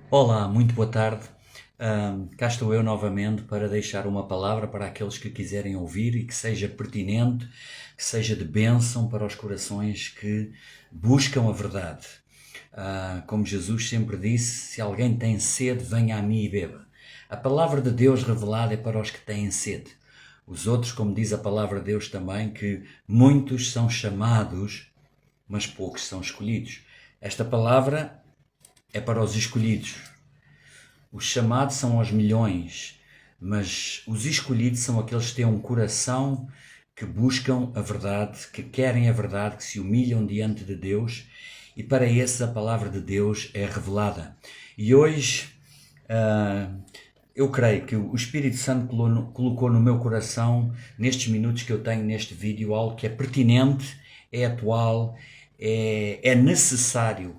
Olá, muito boa tarde. Cá estou eu novamente para deixar uma palavra para aqueles que quiserem ouvir e que seja pertinente, que seja de bênção para os corações que buscam a verdade. Como Jesus sempre disse, se alguém tem sede, venha a mim e beba. A palavra de Deus revelada é para os que têm sede. Os outros, como diz a palavra de Deus também, que muitos são chamados, mas poucos são escolhidos. Esta palavra é para os escolhidos. Os chamados são aos milhões, mas os escolhidos são aqueles que têm um coração que buscam a verdade, que querem a verdade, que se humilham diante de Deus, e para esses a palavra de Deus é revelada. E hoje eu creio que o Espírito Santo colocou no meu coração, nestes minutos que eu tenho neste vídeo, algo que é pertinente, é atual, é necessário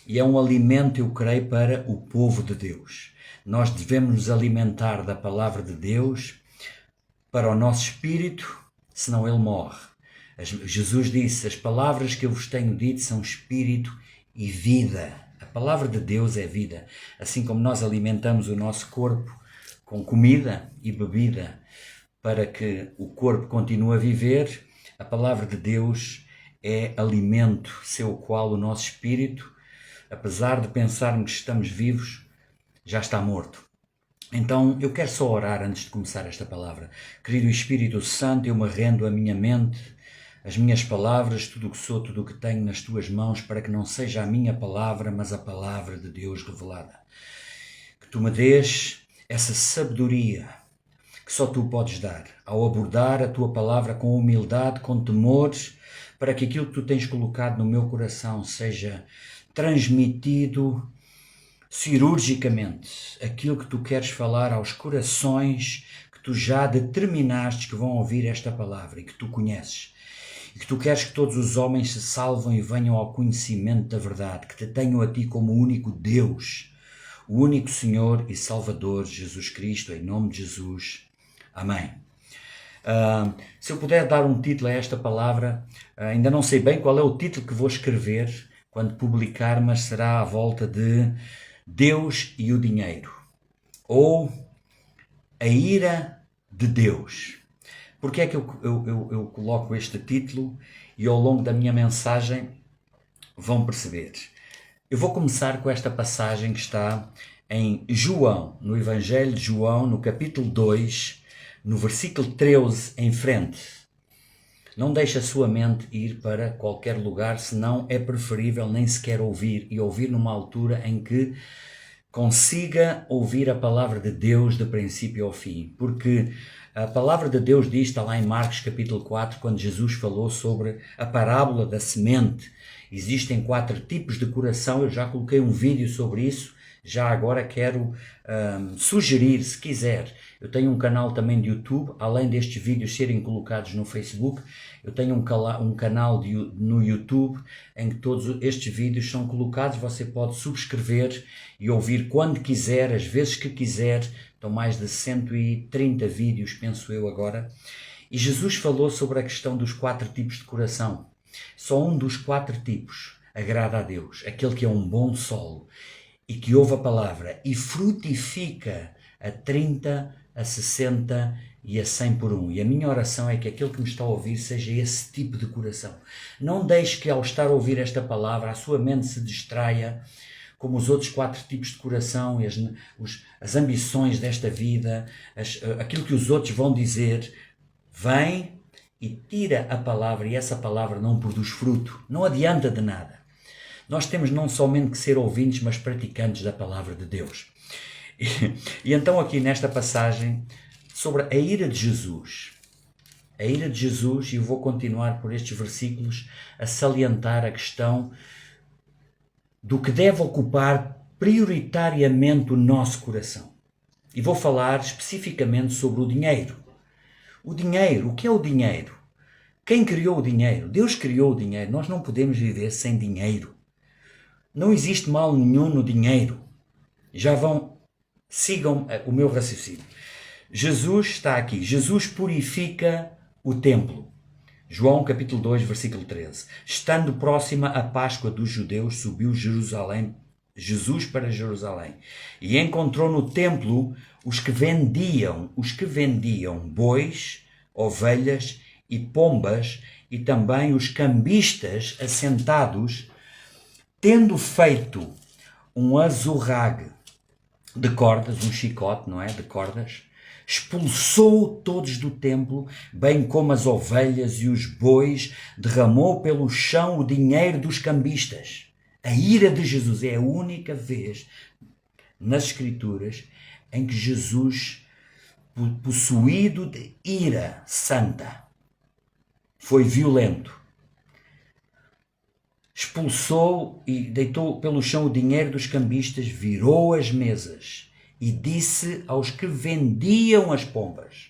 e é um alimento, eu creio, para o povo de Deus. Nós devemos nos alimentar da palavra de Deus para o nosso espírito, senão ele morre. Jesus disse: as palavras que eu vos tenho dito são espírito e vida. A palavra de Deus é vida. Assim como nós alimentamos o nosso corpo com comida e bebida para que o corpo continue a viver, a palavra de Deus é alimento, sem o qual o nosso espírito, apesar de pensarmos que estamos vivos, já está morto. Então, eu quero só orar antes de começar esta palavra. Querido Espírito Santo, eu me rendo a minha mente, as minhas palavras, tudo o que sou, tudo o que tenho nas tuas mãos, para que não seja a minha palavra, mas a palavra de Deus revelada. Que tu me dês essa sabedoria que só tu podes dar, ao abordar a tua palavra com humildade, com temores, para que aquilo que tu tens colocado no meu coração seja transmitido cirurgicamente, aquilo que tu queres falar aos corações que tu já determinaste que vão ouvir esta palavra e que tu conheces. E que tu queres que todos os homens se salvam e venham ao conhecimento da verdade, que te tenham a ti como o único Deus, o único Senhor e Salvador, Jesus Cristo, em nome de Jesus. Amém. Se eu puder dar um título a esta palavra, ainda não sei bem qual é o título que vou escrever quando publicar, mas será à volta de Deus e o dinheiro, ou a ira de Deus. Porque é que eu coloco este título e ao longo da minha mensagem vão perceber. Eu vou começar com esta passagem que está em João, no Evangelho de João, no capítulo 2, no versículo 13 em frente. Não deixe a sua mente ir para qualquer lugar, senão é preferível nem sequer ouvir, e ouvir numa altura em que consiga ouvir a palavra de Deus de princípio ao fim. Porque a palavra de Deus diz, está lá em Marcos capítulo 4, quando Jesus falou sobre a parábola da semente. Existem 4 tipos de coração, eu já coloquei um vídeo sobre isso, já agora quero sugerir, se quiser, eu tenho um canal também de YouTube, além destes vídeos serem colocados no Facebook, eu tenho um canal no YouTube em que todos estes vídeos são colocados, você pode subscrever e ouvir quando quiser, as vezes que quiser, estão mais de 130 vídeos, penso eu agora, e Jesus falou sobre a questão dos 4 tipos de coração. Só um dos 4 tipos agrada a Deus, aquele que é um bom solo e que ouve a palavra e frutifica a 30, a 60 e a 100 por um. E a minha oração é que aquele que me está a ouvir seja esse tipo de coração. Não deixe que ao estar a ouvir esta palavra a sua mente se distraia como os outros 4 tipos de coração, as ambições desta vida, aquilo que os outros vão dizer. Vem e tira a palavra e essa palavra não produz fruto. Não adianta de nada. Nós temos não somente que ser ouvintes, mas praticantes da palavra de Deus. E então aqui nesta passagem, sobre a ira de Jesus. A ira de Jesus, e eu vou continuar por estes versículos a salientar a questão do que deve ocupar prioritariamente o nosso coração. E vou falar especificamente sobre o dinheiro. O dinheiro, o que é o dinheiro? Quem criou o dinheiro? Deus criou o dinheiro. Nós não podemos viver sem dinheiro. Não existe mal nenhum no dinheiro. Sigam o meu raciocínio. Jesus está aqui. Jesus purifica o templo. João capítulo 2, versículo 13. Estando próxima a Páscoa dos judeus, subiu Jesus para Jerusalém, e encontrou no templo os que vendiam bois, ovelhas e pombas, e também os cambistas assentados, tendo feito um azorrague de cordas, um chicote, não é? De cordas, expulsou todos do templo, bem como as ovelhas e os bois, derramou pelo chão o dinheiro dos cambistas. A ira de Jesus é a única vez nas Escrituras em que Jesus, possuído de ira santa, foi violento. Expulsou e deitou pelo chão o dinheiro dos cambistas, virou as mesas e disse aos que vendiam as pombas: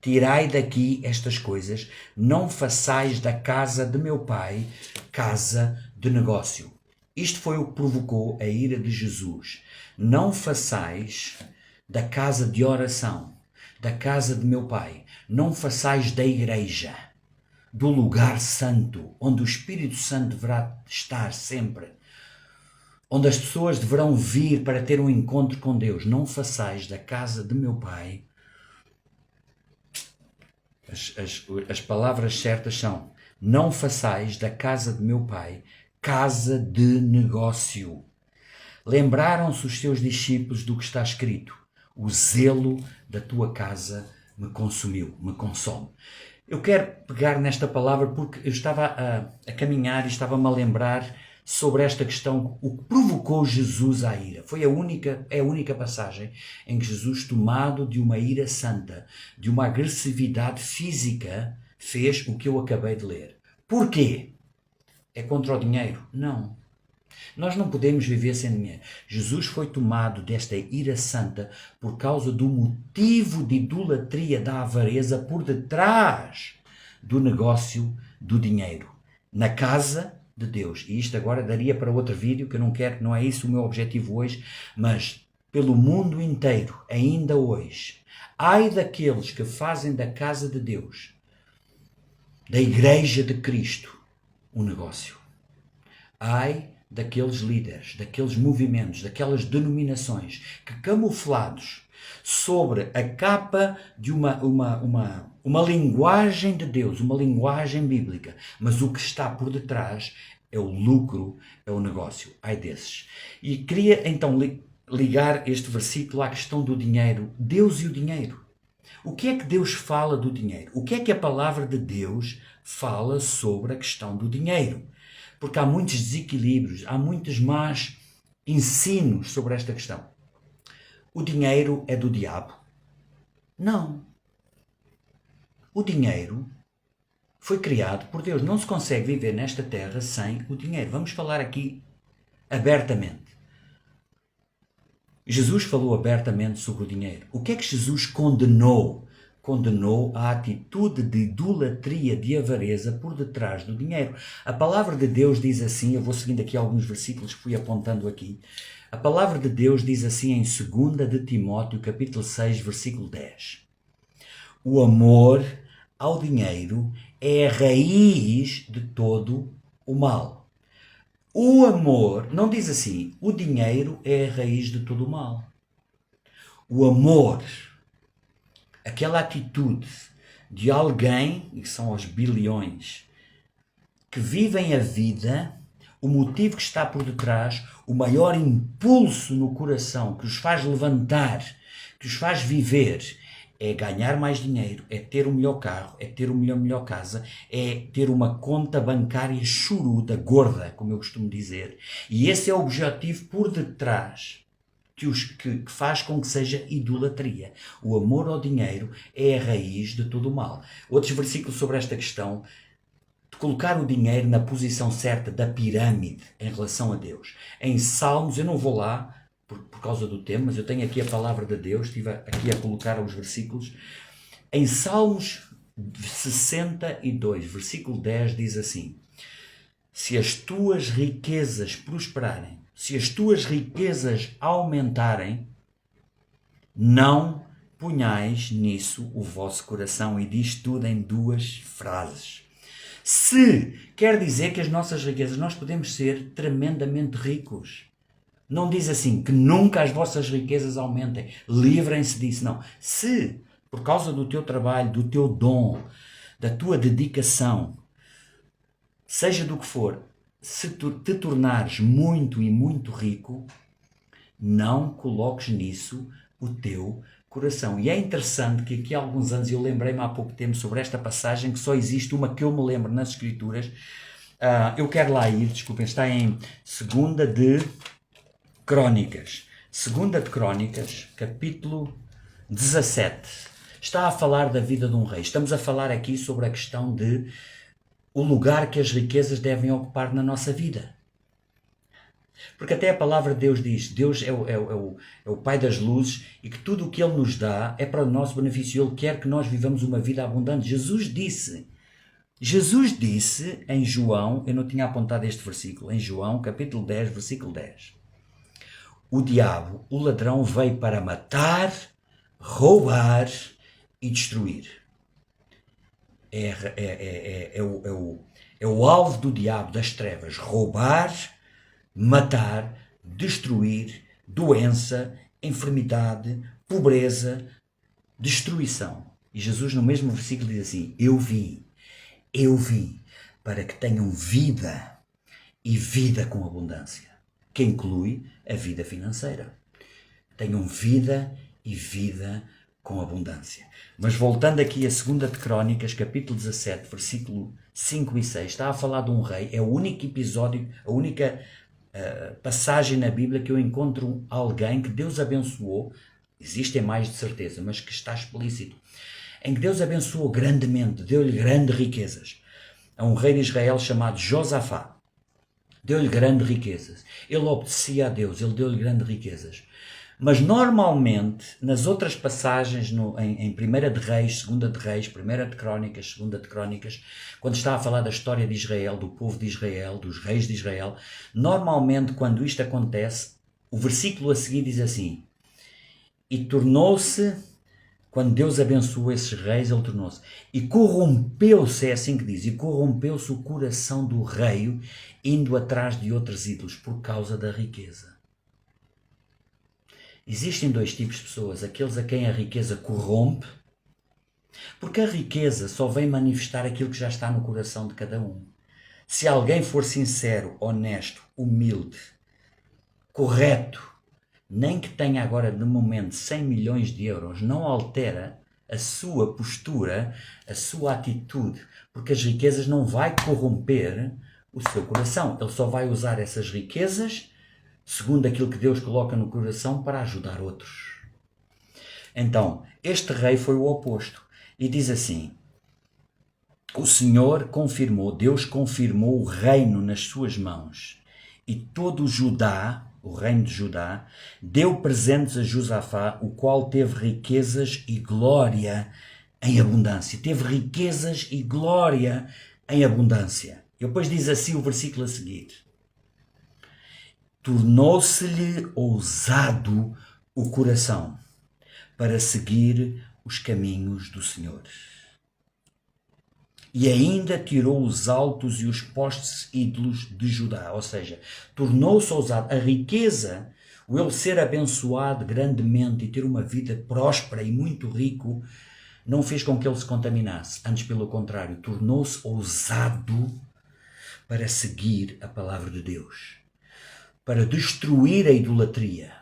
tirai daqui estas coisas, não façais da casa de meu pai casa de negócio. Isto foi o que provocou a ira de Jesus. Não façais da casa de oração, da casa de meu pai, não façais da igreja, do lugar santo, onde o Espírito Santo deverá estar sempre, onde as pessoas deverão vir para ter um encontro com Deus. Não façais da casa de meu pai. As palavras certas são: não façais da casa de meu pai casa de negócio. Lembraram-se os seus discípulos do que está escrito: o zelo da tua casa me consumiu, me consome. Eu quero pegar nesta palavra porque eu estava a caminhar e estava-me a lembrar sobre esta questão, o que provocou Jesus à ira. É a única passagem em que Jesus, tomado de uma ira santa, de uma agressividade física, fez o que eu acabei de ler. Porquê? É contra o dinheiro? Não. Nós não podemos viver sem dinheiro. Jesus foi tomado desta ira santa por causa do motivo de idolatria da avareza por detrás do negócio do dinheiro, na casa de Deus. E isto agora daria para outro vídeo, que eu não quero, não é isso o meu objetivo hoje, mas pelo mundo inteiro, ainda hoje, ai daqueles que fazem da casa de Deus, da Igreja de Cristo, um negócio. Ai daqueles líderes, daqueles movimentos, daquelas denominações que, camuflados sobre a capa de uma linguagem de Deus, uma linguagem bíblica, mas o que está por detrás é o lucro, é o negócio. Ai desses. E queria então ligar este versículo à questão do dinheiro, Deus e o dinheiro. O que é que Deus fala do dinheiro? O que é que a palavra de Deus fala sobre a questão do dinheiro? Porque há muitos desequilíbrios, há muitos más ensinos sobre esta questão. O dinheiro é do diabo? Não. O dinheiro foi criado por Deus. Não se consegue viver nesta terra sem o dinheiro. Vamos falar aqui abertamente. Jesus falou abertamente sobre o dinheiro. O que é que Jesus condenou? Condenou a atitude de idolatria, de avareza por detrás do dinheiro. A palavra de Deus diz assim, eu vou seguindo aqui alguns versículos que fui apontando aqui. A palavra de Deus diz assim em 2 de Timóteo, capítulo 6, versículo 10. O amor ao dinheiro é a raiz de todo o mal. O amor, não diz assim, o dinheiro é a raiz de todo o mal. O amor, aquela atitude de alguém, e que são os bilhões, que vivem a vida, o motivo que está por detrás, o maior impulso no coração que os faz levantar, que os faz viver, é ganhar mais dinheiro, é ter o melhor carro, é ter uma melhor casa, é ter uma conta bancária choruda, gorda, como eu costumo dizer. E esse é o objetivo por detrás que faz com que seja idolatria. O amor ao dinheiro é a raiz de todo o mal. Outros versículos sobre esta questão, de colocar o dinheiro na posição certa da pirâmide em relação a Deus. Em Salmos, eu não vou lá por causa do tema, mas eu tenho aqui a palavra de Deus, estive aqui a colocar os versículos. Em Salmos 62, versículo 10, diz assim: se as tuas riquezas prosperarem, se as tuas riquezas aumentarem, não ponhais nisso o vosso coração. E diz tudo em duas frases. Se quer dizer que as nossas riquezas, nós podemos ser tremendamente ricos. Não diz assim, que nunca as vossas riquezas aumentem. Livrem-se disso. Não. Se, por causa do teu trabalho, do teu dom, da tua dedicação, seja do que for, se tu te tornares muito e muito rico, não coloques nisso o teu coração. E é interessante que aqui há alguns anos, eu lembrei-me há pouco tempo sobre esta passagem, que só existe uma que eu me lembro nas Escrituras. Eu quero lá ir, desculpem, está em 2 de Crónicas. 2 de Crónicas, capítulo 17. Está a falar da vida de um rei. Estamos a falar aqui sobre a questão de o lugar que as riquezas devem ocupar na nossa vida. Porque até a palavra de Deus diz, Deus é o Pai das luzes e que tudo o que Ele nos dá é para o nosso benefício. Ele quer que nós vivamos uma vida abundante. Jesus disse em João, eu não tinha apontado este versículo, em João capítulo 10, versículo 10. O diabo, o ladrão, veio para matar, roubar e destruir. É o alvo do diabo, das trevas, roubar, matar, destruir, doença, enfermidade, pobreza, destruição. E Jesus no mesmo versículo diz assim, eu vim para que tenham vida e vida com abundância, que inclui a vida financeira. Tenham vida e vida com abundância. Mas voltando aqui a 2 de Crónicas, capítulo 17, versículo 5 e 6, está a falar de um rei, é o único episódio, a única passagem na Bíblia que eu encontro alguém que Deus abençoou, existem mais de certeza, mas que está explícito, em que Deus abençoou grandemente, deu-lhe grandes riquezas. A um rei de Israel chamado Josafá. Deu-lhe grandes riquezas. Ele obedecia a Deus, ele deu-lhe grandes riquezas. Mas normalmente, nas outras passagens, em 1 de Reis, 2 de Reis, 1 de Crónicas, 2 de Crónicas, quando está a falar da história de Israel, do povo de Israel, dos reis de Israel, normalmente quando isto acontece, o versículo a seguir diz assim, e tornou-se, quando Deus abençoou esses reis, ele tornou-se, e corrompeu-se, é assim que diz, e corrompeu-se o coração do rei, indo atrás de outros ídolos, por causa da riqueza. Existem dois tipos de pessoas, aqueles a quem a riqueza corrompe, porque a riqueza só vem manifestar aquilo que já está no coração de cada um. Se alguém for sincero, honesto, humilde, correto, nem que tenha agora de momento 100 milhões de euros, não altera a sua postura, a sua atitude, porque as riquezas não vai corromper o seu coração. Ele só vai usar essas riquezas segundo aquilo que Deus coloca no coração para ajudar outros. Então, este rei foi o oposto. E diz assim, o Senhor confirmou, Deus confirmou o reino nas suas mãos. E todo o Judá, o reino de Judá, deu presentes a Josafá, o qual teve riquezas e glória em abundância. Teve riquezas e glória em abundância. E depois diz assim o versículo a seguir. Tornou-se-lhe ousado o coração para seguir os caminhos do Senhor. E ainda tirou os altos e os postes ídolos de Judá. Ou seja, tornou-se ousado. A riqueza, o ele ser abençoado grandemente e ter uma vida próspera e muito rico, não fez com que ele se contaminasse. Antes, pelo contrário, tornou-se ousado para seguir a palavra de Deus. Para destruir a idolatria,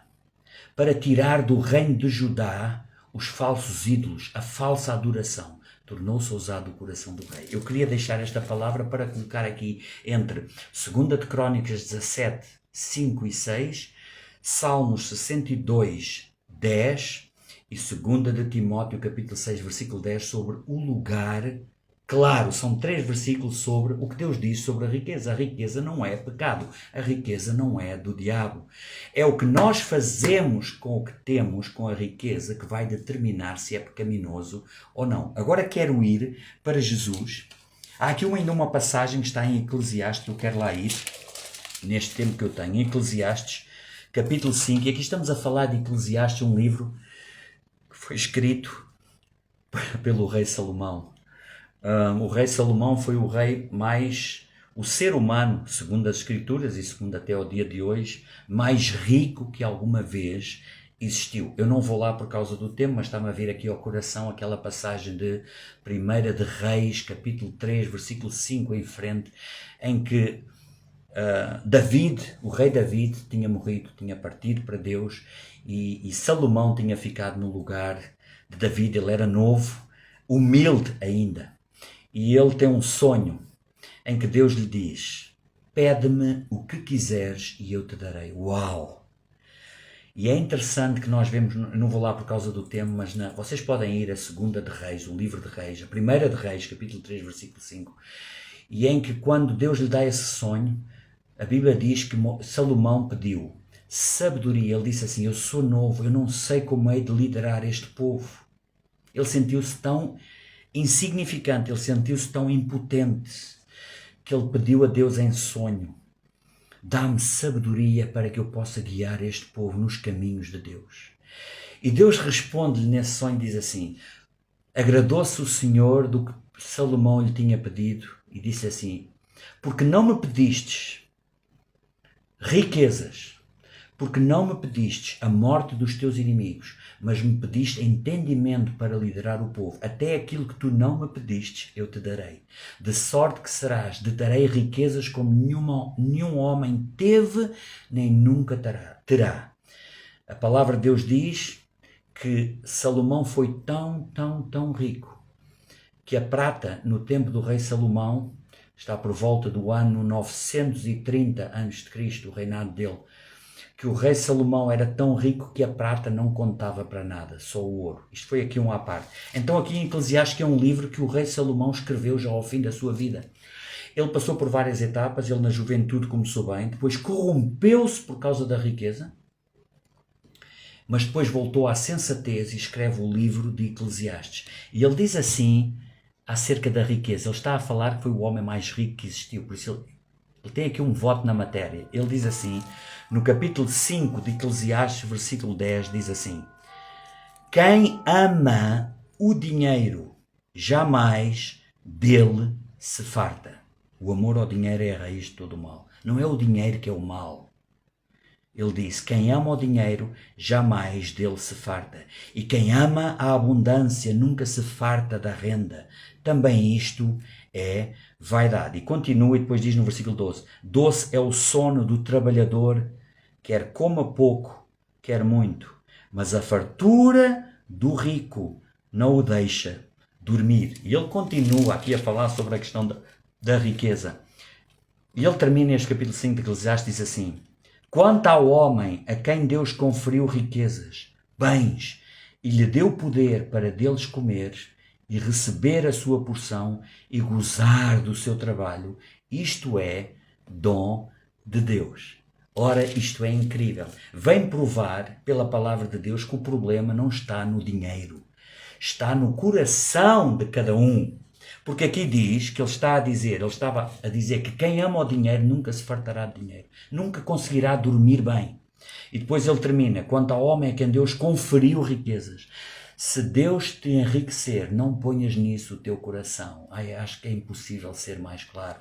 para tirar do reino de Judá os falsos ídolos, a falsa adoração. Tornou-se ousado o coração do rei. Eu queria deixar esta palavra para colocar aqui entre 2 de Crónicas 17, 5 e 6, Salmos 62, 10 e 2 de Timóteo capítulo 6, versículo 10, sobre o lugar. Claro, são 3 versículos sobre o que Deus diz sobre a riqueza. A riqueza não é pecado. A riqueza não é do diabo. É o que nós fazemos com o que temos, com a riqueza, que vai determinar se é pecaminoso ou não. Agora quero ir para Jesus. Há aqui ainda uma passagem que está em Eclesiastes, eu quero lá ir, neste tempo que eu tenho, em Eclesiastes, capítulo 5. E aqui estamos a falar de Eclesiastes, um livro que foi escrito pelo rei Salomão. O rei Salomão foi o rei mais o ser humano, segundo as Escrituras e segundo até o dia de hoje, mais rico que alguma vez existiu. Eu não vou lá por causa do tema, mas está-me a vir aqui ao coração aquela passagem de 1 de Reis, capítulo 3, versículo 5 em frente, em que David, o rei David, tinha morrido, tinha partido para Deus, e Salomão tinha ficado no lugar de David. Ele era novo, humilde ainda, e ele tem um sonho em que Deus lhe diz: pede-me o que quiseres e eu te darei. Uau! E é interessante que nós vemos, não vou lá por causa do tema, mas vocês podem ir a 2 de Reis, o livro de Reis, a 1 de Reis, capítulo 3, versículo 5, e em que quando Deus lhe dá esse sonho, a Bíblia diz que Salomão pediu sabedoria. Ele disse assim: eu sou novo, eu não sei como hei de liderar este povo. Ele sentiu-se tão insignificante, ele sentiu-se tão impotente, que ele pediu a Deus em sonho: dá-me sabedoria para que eu possa guiar este povo nos caminhos de Deus. E Deus responde-lhe nesse sonho, diz assim: agradou-se o Senhor do que Salomão lhe tinha pedido e disse assim: porque não me pedistes riquezas, porque não me pedistes a morte dos teus inimigos, mas me pediste entendimento para liderar o povo. Até aquilo que tu não me pedistes, eu te darei. De sorte que serás, te darei riquezas como nenhum homem teve, nem nunca terá. A palavra de Deus diz que Salomão foi tão rico, que a prata no tempo do rei Salomão, está por volta do ano 930 a.C., o reinado dele, que o rei Salomão era tão rico que a prata não contava para nada, só o ouro. Isto foi aqui um à parte. Então aqui em Eclesiastes, que é um livro que o rei Salomão escreveu já ao fim da sua vida. Ele passou por várias etapas, ele na juventude começou bem, depois corrompeu-se por causa da riqueza, mas depois voltou à sensatez e escreve o livro de Eclesiastes. E ele diz assim acerca da riqueza. Ele está a falar que foi o homem mais rico que existiu, por isso ele tem aqui um voto na matéria. Ele diz assim, no capítulo 5 de Eclesiastes, versículo 10, diz assim: quem ama o dinheiro, jamais dele se farta. O amor ao dinheiro é a raiz de todo o mal. Não é o dinheiro que é o mal. Ele diz: quem ama o dinheiro, jamais dele se farta. E quem ama a abundância, nunca se farta da renda. Também isto é vaidade. E continua e depois diz no versículo 12: doce é o sono do trabalhador, quer coma pouco, quer muito. Mas a fartura do rico não o deixa dormir. E ele continua aqui a falar sobre a questão da riqueza. E ele termina este capítulo 5 de Eclesiastes, diz assim: quanto ao homem a quem Deus conferiu riquezas, bens, e lhe deu poder para deles comer e receber a sua porção e gozar do seu trabalho, isto é dom de Deus. Ora, isto é incrível. Vem provar pela palavra de Deus que o problema não está no dinheiro, está no coração de cada um. Porque aqui diz que ele estava a dizer que quem ama o dinheiro nunca se fartará de dinheiro, nunca conseguirá dormir bem. E depois ele termina: quanto ao homem a quem Deus conferiu riquezas, se Deus te enriquecer, não ponhas nisso o teu coração. Acho que é impossível ser mais claro.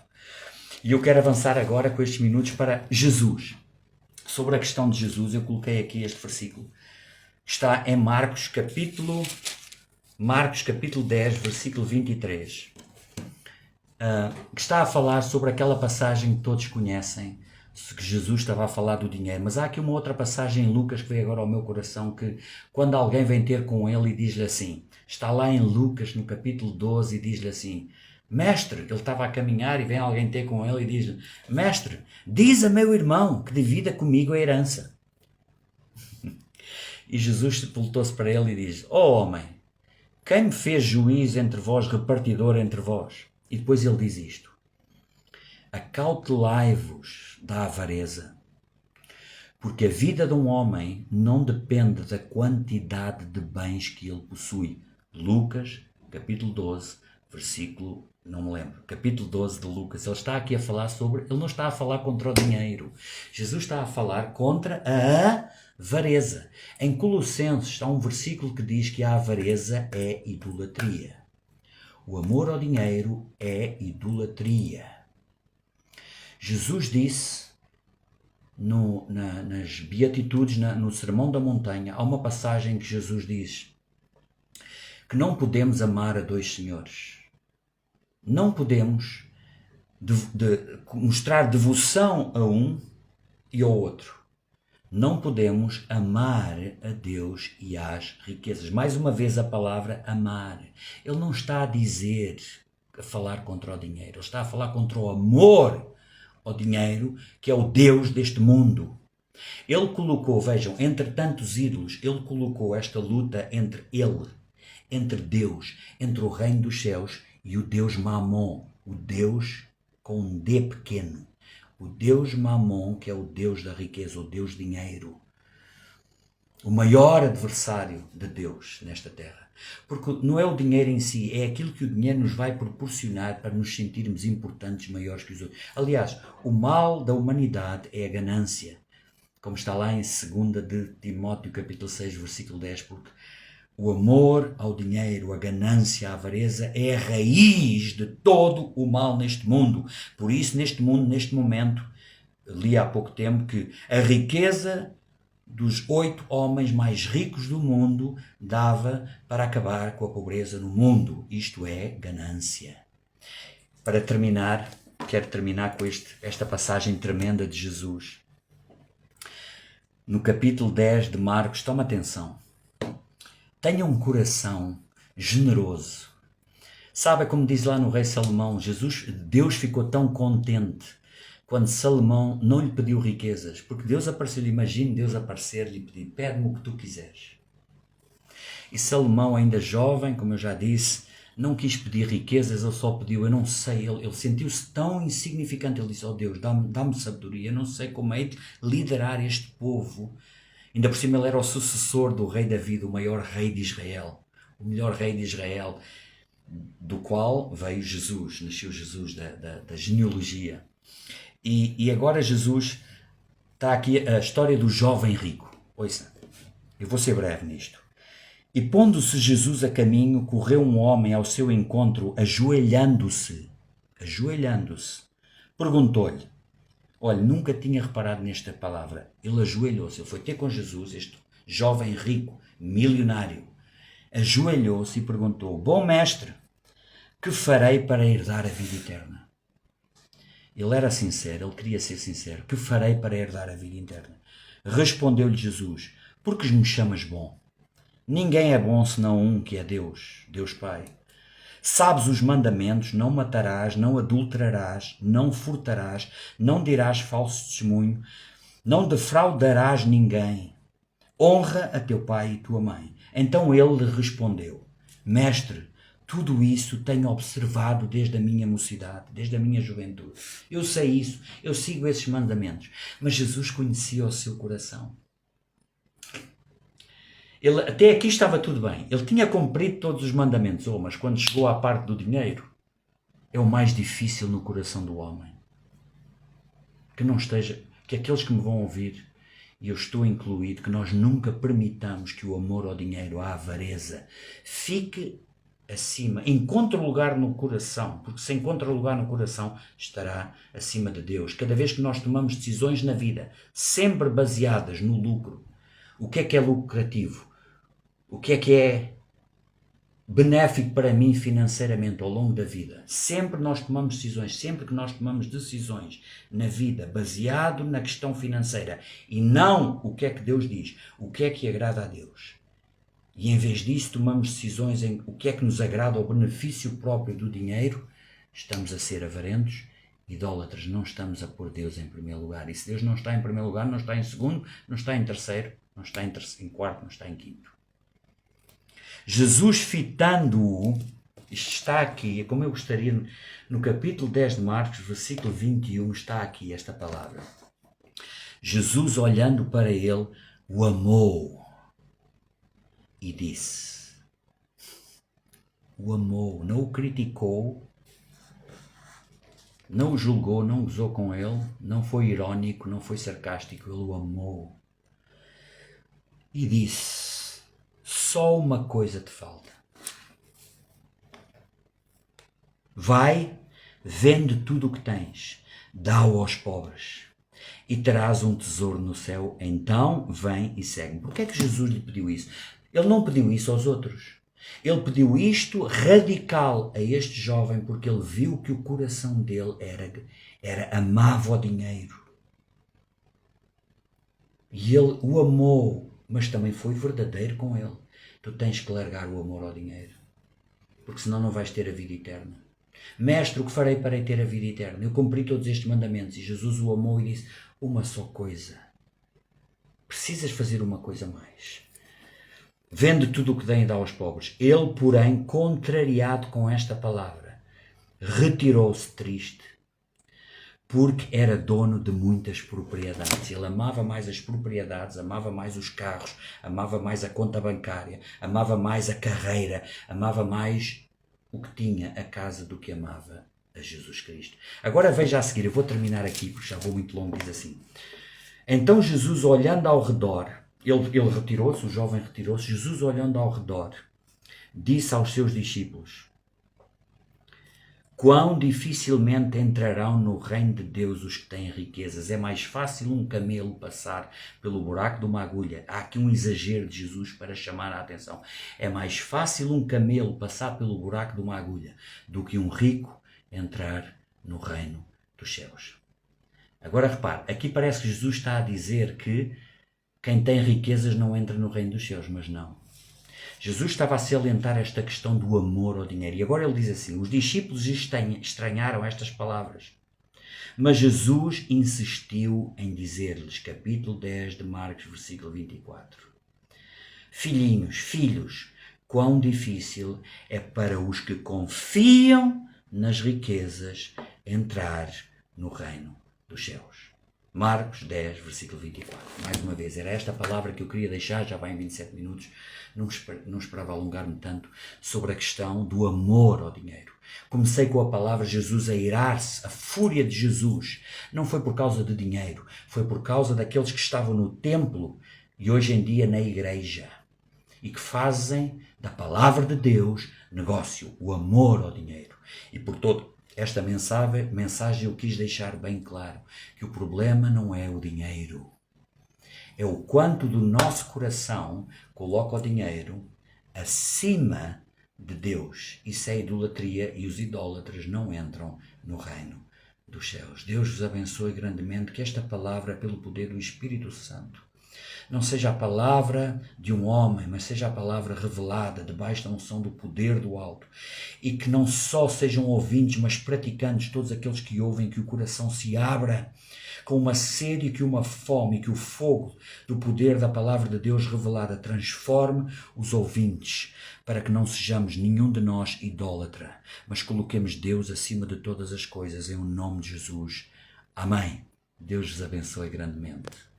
E eu quero avançar agora com estes minutos para Jesus. Sobre a questão de Jesus, eu coloquei aqui este versículo. Está em Marcos capítulo 10, versículo 23, que está a falar sobre aquela passagem que todos conhecem, que Jesus estava a falar do dinheiro. Mas há aqui uma outra passagem em Lucas que veio agora ao meu coração, que quando alguém vem ter com ele e diz-lhe assim, está lá em Lucas no capítulo 12 e diz-lhe assim: mestre, ele estava a caminhar e vem alguém ter com ele e diz-lhe: mestre, diz a meu irmão que divida comigo a herança. E Jesus voltou-se para ele e diz: homem, quem me fez juiz entre vós, repartidor entre vós? E depois ele diz isto: acautelai-vos da avareza, porque a vida de um homem não depende da quantidade de bens que ele possui. Lucas, capítulo 12, versículo, não me lembro, capítulo 12 de Lucas. Ele está aqui a falar sobre, ele não está a falar contra o dinheiro. Jesus está a falar contra a avareza. Em Colossenses está um versículo que diz que a avareza é idolatria. O amor ao dinheiro é idolatria. Jesus disse nas Beatitudes, no Sermão da Montanha, há uma passagem que Jesus diz que não podemos amar a dois senhores. Não podemos mostrar devoção a um e ao outro. Não podemos amar a Deus e às riquezas. Mais uma vez a palavra amar. Ele não está a falar contra o dinheiro. Ele está a falar contra o amor ao dinheiro, que é o Deus deste mundo. Ele colocou, vejam, entre tantos ídolos, ele colocou esta luta entre ele, entre Deus, entre o reino dos céus e o Deus Mamon, o Deus com um D pequeno. O Deus Mamon, que é o Deus da riqueza, o Deus dinheiro. O maior adversário de Deus nesta terra. Porque não é o dinheiro em si, é aquilo que o dinheiro nos vai proporcionar para nos sentirmos importantes, maiores que os outros. Aliás, o mal da humanidade é a ganância. Como está lá em 2 de Timóteo, capítulo 6, versículo 10, porque o amor ao dinheiro, a ganância, a avareza é a raiz de todo o mal neste mundo. Por isso, neste mundo, neste momento, li há pouco tempo que a riqueza dos 8 homens mais ricos do mundo dava para acabar com a pobreza no mundo. Isto é ganância. Para terminar, quero terminar com esta passagem tremenda de Jesus. No capítulo 10 de Marcos, toma atenção. Tenha um coração generoso. Sabe como diz lá no rei Salomão, Deus ficou tão contente quando Salomão não lhe pediu riquezas, porque Deus apareceu-lhe, imagine Deus aparecer-lhe e pedir, pede-me o que tu quiseres. E Salomão, ainda jovem, como eu já disse, não quis pedir riquezas, ele só pediu, eu não sei, ele sentiu-se tão insignificante, ele disse, oh Deus, dá-me sabedoria, eu não sei como é de liderar este povo. Ainda por cima ele era o sucessor do rei David, o maior rei de Israel, o melhor rei de Israel, do qual veio Jesus, nasceu Jesus da genealogia. E agora Jesus, está aqui a história do jovem rico. Ouça, eu vou ser breve nisto. E pondo-se Jesus a caminho, correu um homem ao seu encontro, ajoelhando-se. Perguntou-lhe, olha, nunca tinha reparado nesta palavra. Ele ajoelhou-se, ele foi ter com Jesus, este jovem rico, milionário. Ajoelhou-se e perguntou, bom mestre, que farei para herdar a vida eterna? Ele era sincero, ele queria ser sincero. Que farei para herdar a vida eterna? Respondeu-lhe Jesus, porque me chamas bom? Ninguém é bom senão um, que é Deus, Deus Pai. Sabes os mandamentos, não matarás, não adulterarás, não furtarás, não dirás falso testemunho, não defraudarás ninguém. Honra a teu pai e tua mãe. Então ele lhe respondeu, mestre, tudo isso tenho observado desde a minha mocidade, desde a minha juventude. Eu sei isso, eu sigo esses mandamentos. Mas Jesus conhecia o seu coração. Ele, até aqui estava tudo bem. Ele tinha cumprido todos os mandamentos, mas quando chegou à parte do dinheiro, é o mais difícil no coração do homem. Que aqueles que me vão ouvir, e eu estou incluído, que nós nunca permitamos que o amor ao dinheiro, a avareza, fique acima, encontre lugar no coração, porque se encontra lugar no coração, estará acima de Deus. Cada vez que nós tomamos decisões na vida, sempre baseadas no lucro, o que é lucrativo? O que é benéfico para mim financeiramente ao longo da vida? Sempre nós tomamos decisões, sempre que nós tomamos decisões na vida baseado na questão financeira e não o que é que Deus diz, o que é que agrada a Deus. E em vez disso tomamos decisões em o que é que nos agrada ao benefício próprio do dinheiro, estamos a ser avarentos, idólatras, não estamos a pôr Deus em primeiro lugar. E se Deus não está em primeiro lugar, não está em segundo, não está em terceiro, não está em quarto, não está em quinto. Jesus fitando-o, isto está aqui, como eu gostaria, no capítulo 10 de Marcos, versículo 21, está aqui esta palavra. Jesus, olhando para ele, o amou e disse, o amou, não o criticou, não o julgou, não gozou com ele, não foi irónico, não foi sarcástico, ele o amou. E disse, só uma coisa te falta. Vai, vende tudo o que tens, dá-o aos pobres e terás um tesouro no céu, então vem e segue-me. Porquê é que Jesus lhe pediu isso? Ele não pediu isso aos outros. Ele pediu isto radical a este jovem porque ele viu que o coração dele amava o dinheiro. E ele o amou, mas também foi verdadeiro com ele. Tu tens que largar o amor ao dinheiro, porque senão não vais ter a vida eterna. Mestre, o que farei para ter a vida eterna? Eu cumpri todos estes mandamentos. E Jesus o amou e disse, uma só coisa. Precisas fazer uma coisa mais. Vende tudo o que tem e dá aos pobres. Ele, porém, contrariado com esta palavra, retirou-se triste, porque era dono de muitas propriedades. Ele amava mais as propriedades, amava mais os carros, amava mais a conta bancária, amava mais a carreira, amava mais o que tinha a casa do que amava a Jesus Cristo. Agora veja a seguir, eu vou terminar aqui porque já vou muito longo, diz assim. Então Jesus, olhando ao redor, ele retirou-se, o jovem retirou-se, Jesus olhando ao redor, disse aos seus discípulos, quão dificilmente entrarão no reino de Deus os que têm riquezas. É mais fácil um camelo passar pelo buraco de uma agulha. Há aqui um exagero de Jesus para chamar a atenção. É mais fácil um camelo passar pelo buraco de uma agulha do que um rico entrar no reino dos céus. Agora repare, aqui parece que Jesus está a dizer que quem tem riquezas não entra no reino dos céus, mas não. Jesus estava a salientar esta questão do amor ao dinheiro. E agora ele diz assim, os discípulos estranharam estas palavras. Mas Jesus insistiu em dizer-lhes, capítulo 10 de Marcos, versículo 24. Filhinhos, filhos, quão difícil é para os que confiam nas riquezas entrar no reino dos céus. Marcos 10, versículo 24. Mais uma vez, era esta palavra que eu queria deixar, já vai em 27 minutos, não esperava alongar-me tanto, sobre a questão do amor ao dinheiro. Comecei com a palavra Jesus a irar-se, a fúria de Jesus. Não foi por causa de dinheiro, foi por causa daqueles que estavam no templo e hoje em dia na igreja e que fazem da palavra de Deus negócio, o amor ao dinheiro. E por todo esta mensagem eu quis deixar bem claro que o problema não é o dinheiro. É o quanto do nosso coração coloca o dinheiro acima de Deus. Isso é idolatria e os idólatras não entram no reino dos céus. Deus vos abençoe grandemente, que esta palavra, pelo poder do Espírito Santo, não seja a palavra de um homem, mas seja a palavra revelada debaixo da unção do poder do alto. E que não só sejam ouvintes, mas praticantes, todos aqueles que ouvem, que o coração se abra com uma sede e que uma fome, que o fogo do poder da palavra de Deus revelada transforme os ouvintes, para que não sejamos nenhum de nós idólatra, mas coloquemos Deus acima de todas as coisas, em nome de Jesus. Amém. Deus vos abençoe grandemente.